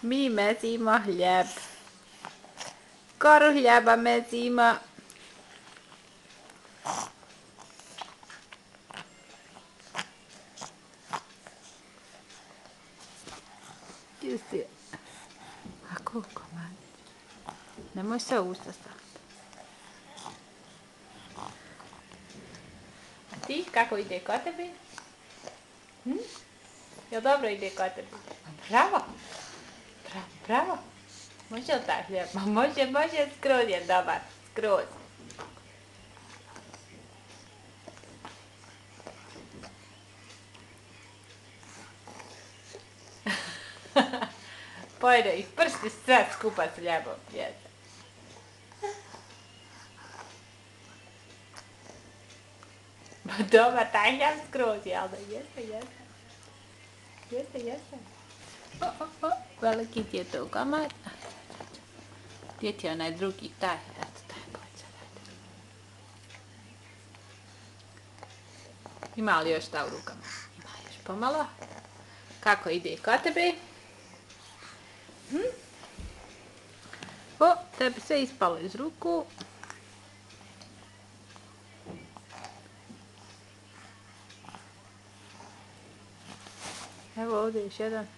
Mi mesimo hljeb. Koru hljeba mesimo. Gdje si? A koliko manje? Nemoj se usta staviti. A ti, kako ide kod tebi? Jel dobro ide kod tebi? Bravo! Bravo, bravo! Može li taj hljeb? Može, skroz je dobar, skroz. Pojde ih prsti sve skupa s hljebom, jeste. Dobar taj hljeb skroz, jel da? Jeste. Veliki ti je to komad. Gdje ti je onaj drugi, taj, eto taj pođe. Ima li još šta u rukama? Ima još pomalo. Kako ide kod tebe? O, tebi sve ispalo iz ruku. Evo ovdje još jedan.